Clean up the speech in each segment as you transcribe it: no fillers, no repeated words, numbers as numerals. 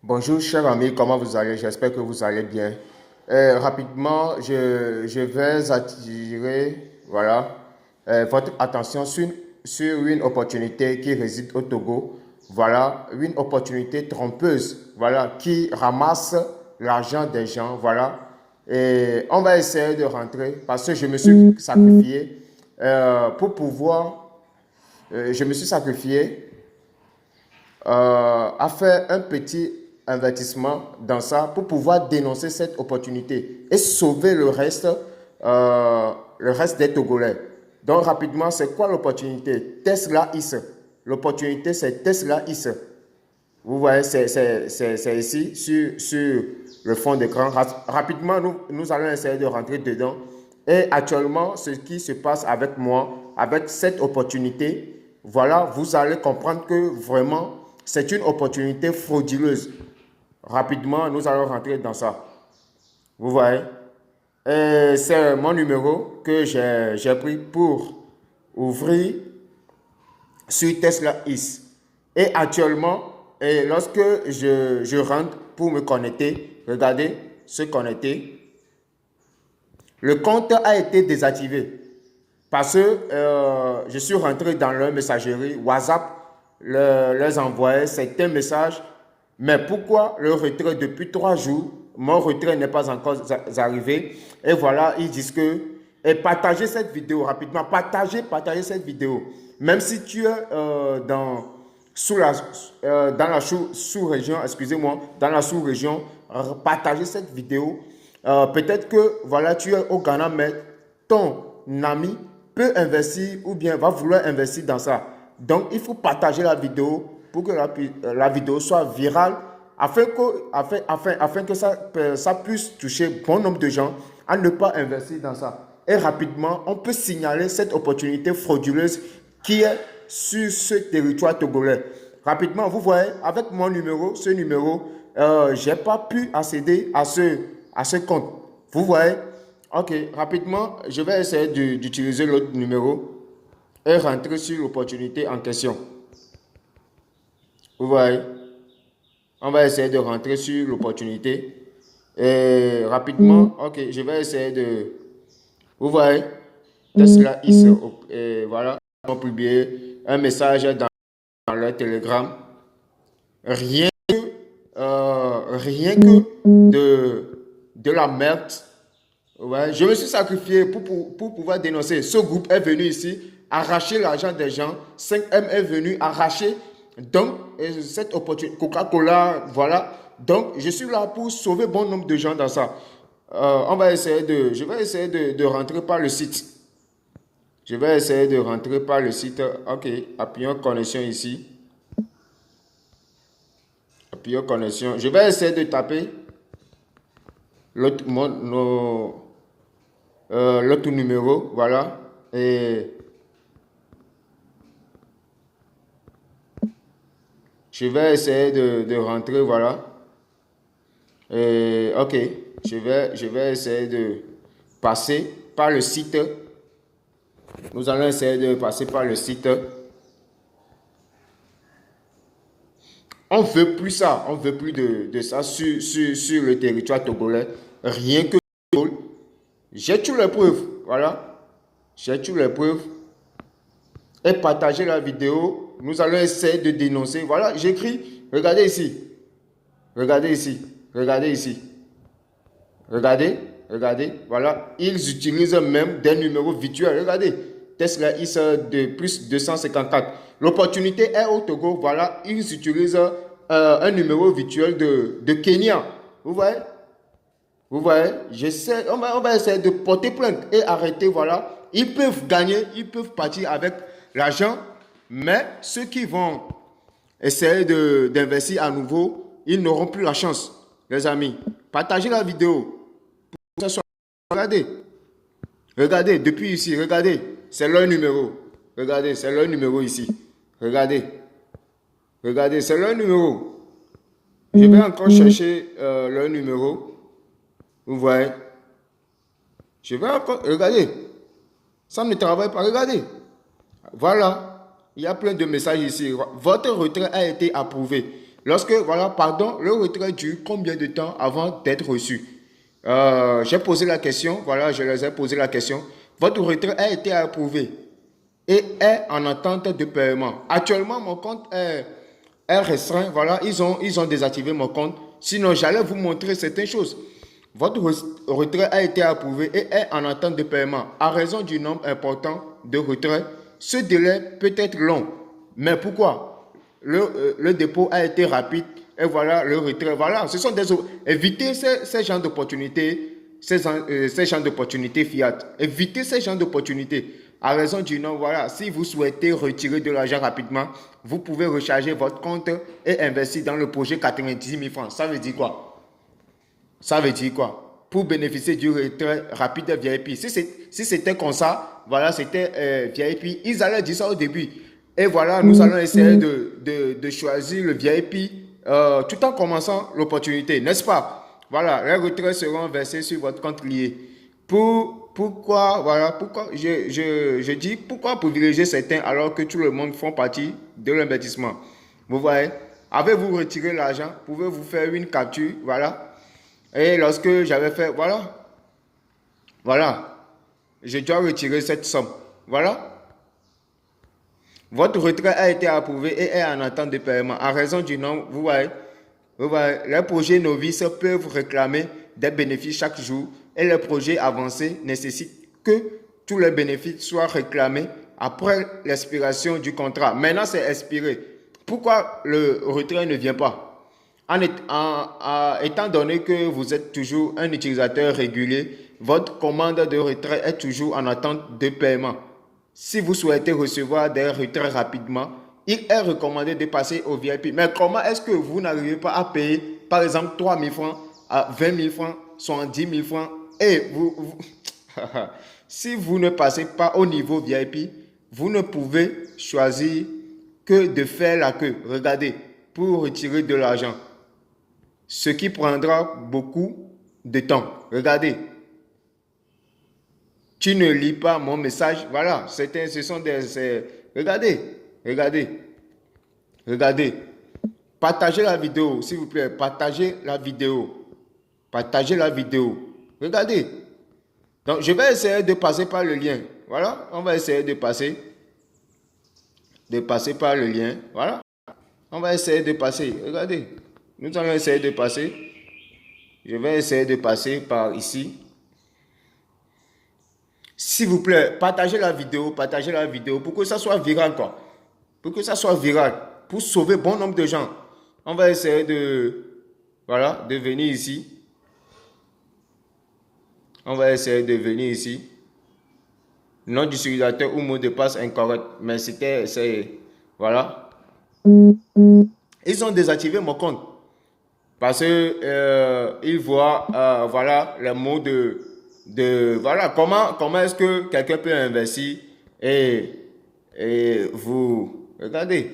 Bonjour, chers amis, comment vous allez? J'espère que vous allez bien. Rapidement, je vais attirer votre attention sur une opportunité qui réside au Togo. Voilà, une opportunité trompeuse, voilà, qui ramasse l'argent des gens. Voilà, et on va essayer de rentrer parce que je me suis sacrifié pour pouvoir, je me suis sacrifié à faire un petit investissement dans ça pour pouvoir dénoncer cette opportunité et sauver le reste des Togolais. Donc rapidement, c'est quoi l'opportunité? Tesla IS. L'opportunité, c'est Tesla IS. Vous voyez, c'est ici sur le fond d'écran. Rapidement, nous allons essayer de rentrer dedans. Et actuellement, ce qui se passe avec moi, avec cette opportunité, voilà, vous allez comprendre que vraiment, c'est une opportunité frauduleuse. Rapidement, nous allons rentrer dans ça. Vous voyez? Et c'est mon numéro que j'ai pris pour ouvrir sur Tesla IS. Et actuellement, et lorsque je rentre pour me connecter, regardez, se connecter, le compte a été désactivé parce que je suis rentré dans leur messagerie WhatsApp, leur envoyé certains messages. Mais pourquoi le retrait depuis 3 jours? Mon retrait n'est pas encore arrivé. Et voilà, ils disent que et partagez cette vidéo rapidement. Partagez cette vidéo. Même si tu es dans la sous-région, excusez-moi, dans la sous-région, partagez cette vidéo. Peut-être que voilà, tu es au Ghana, mais ton ami peut investir ou bien va vouloir investir dans ça. Donc, il faut partager la vidéo pour que la vidéo soit virale afin que ça puisse toucher bon nombre de gens à ne pas investir dans ça. Et rapidement, on peut signaler cette opportunité frauduleuse qui est sur ce territoire togolais. Rapidement, vous voyez, avec mon numéro, ce numéro, je n'ai pas pu accéder à ce compte. Vous voyez? Ok, rapidement, je vais essayer d'utiliser l'autre numéro et rentrer sur l'opportunité en question. Vous voyez? On va essayer de rentrer sur l'opportunité. Et rapidement, ok, je vais essayer de... Vous voyez? Tesla is... Et voilà, on a publié un message dans le Telegram. Rien que de la merde. Ouais, je me suis sacrifié pour pouvoir dénoncer. Ce groupe est venu ici arracher l'argent des gens. 5M est venu arracher. Donc, cette opportunité, Coca-Cola, voilà. Donc, je suis là pour sauver bon nombre de gens dans ça. Je vais essayer de rentrer par le site. Je vais essayer de rentrer par le site. Ok, appuyons connexion ici. Appuyons connexion. Je vais essayer de taper l'autre numéro, voilà. Et je vais essayer de rentrer, voilà. Et, ok, je vais essayer de passer par le site. Nous allons essayer de passer par le site. On ne veut plus ça, on ne veut plus de ça sur le territoire togolais. Rien que j'ai toutes les preuves, voilà. J'ai toutes les preuves. Et partager la vidéo. Nous allons essayer de dénoncer. Voilà, j'écris. Regardez ici. Regardez ici. Regardez ici. Regardez. Regardez. Voilà. Ils utilisent même des numéros virtuels. Regardez. Tesla IS de plus 254. L'opportunité est au Togo. Voilà. Ils utilisent un numéro virtuel de Kenya. Vous voyez? Vous voyez? On va essayer de porter plainte et arrêter. Voilà. Ils peuvent gagner. Ils peuvent partir avec l'argent, mais ceux qui vont essayer d'investir à nouveau, ils n'auront plus la chance, les amis. Partagez la vidéo. Regardez, regardez, depuis ici, regardez, c'est leur numéro. Regardez, c'est leur numéro ici. Regardez, regardez, c'est leur numéro. Je vais encore chercher leur numéro. Vous voyez? Je vais encore, regardez, ça ne travaille pas, regardez. Voilà, il y a plein de messages ici. Votre retrait a été approuvé. Lorsque, voilà, pardon, le retrait dure combien de temps avant d'être reçu? J'ai posé la question, voilà, je les ai posé la question. Votre retrait a été approuvé et est en attente de paiement. Actuellement, mon compte est restreint, voilà, ils ont désactivé mon compte. Sinon, j'allais vous montrer certaines choses. Votre retrait a été approuvé et est en attente de paiement. À raison du nombre important de retraits, ce délai peut être long. Mais pourquoi? Le dépôt a été rapide et voilà le retrait. Voilà, ce sont des... Évitez ces genres d'opportunités, ces genres d'opportunités fiat. Évitez ces genres d'opportunités. À raison du nombre, voilà, si vous souhaitez retirer de l'argent rapidement, vous pouvez recharger votre compte et investir dans le projet 90 000 francs. Ça veut dire quoi? Ça veut dire quoi? Pour bénéficier du retrait rapide de VIP. Si c'était comme ça, voilà, c'était VIP. Ils allaient dire ça au début. Et voilà, nous allons essayer de choisir le VIP tout en commençant l'opportunité, n'est-ce pas? Voilà, les retraits seront versés sur votre compte lié. Pourquoi, voilà, pourquoi, je dis pourquoi privilégier certains alors que tout le monde font partie de l'investissement. Vous voyez, avez-vous retiré l'argent? Pouvez-vous faire une capture? Voilà. Et lorsque j'avais fait, voilà, je dois retirer cette somme. Voilà. Votre retrait a été approuvé et est en attente de paiement. À raison du nombre, vous voyez, les projets novices peuvent réclamer des bénéfices chaque jour et les projets avancés nécessitent que tous les bénéfices soient réclamés après l'expiration du contrat. Maintenant, c'est expiré. Pourquoi le retrait ne vient pas? Étant donné que vous êtes toujours un utilisateur régulier, votre commande de retrait est toujours en attente de paiement. Si vous souhaitez recevoir des retraits rapidement, il est recommandé de passer au VIP. Mais comment est-ce que vous n'arrivez pas à payer, par exemple, 3 000 francs, à 20 000 francs, 70 000 francs, et si vous ne passez pas au niveau VIP, vous ne pouvez choisir que de faire la queue. Regardez, pour retirer de l'argent. Ce qui prendra beaucoup de temps. Regardez. Tu ne lis pas mon message. Voilà. Ce sont des... Regardez. Regardez. Regardez. Partagez la vidéo, s'il vous plaît. Partagez la vidéo. Partagez la vidéo. Regardez. Donc, je vais essayer de passer par le lien. Voilà. On va essayer de passer. De passer par le lien. Voilà. On va essayer de passer. Regardez. Nous allons essayer de passer. Je vais essayer de passer par ici. S'il vous plaît, partagez la vidéo pour que ça soit viral, quoi. Pour que ça soit viral, pour sauver bon nombre de gens. On va essayer voilà, de venir ici. On va essayer de venir ici. Nom d'utilisateur ou mot de passe incorrect. Mais voilà. Ils ont désactivé mon compte. Parce que ils voient, voilà, les mots voilà, comment est-ce que quelqu'un peut investir et vous, regardez,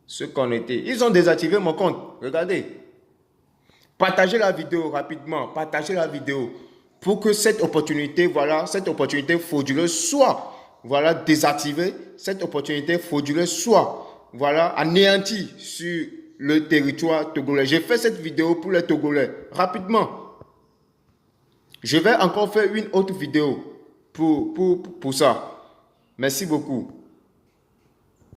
ce qu'on était. Ils ont désactivé mon compte, regardez. Partagez la vidéo rapidement, partagez la vidéo pour que cette opportunité, voilà, cette opportunité frauduleuse soit, voilà, désactivée, cette opportunité frauduleuse soit, voilà, anéantie sur le territoire togolais. J'ai fait cette vidéo pour les Togolais, rapidement. Je vais encore faire une autre vidéo pour ça. Merci beaucoup.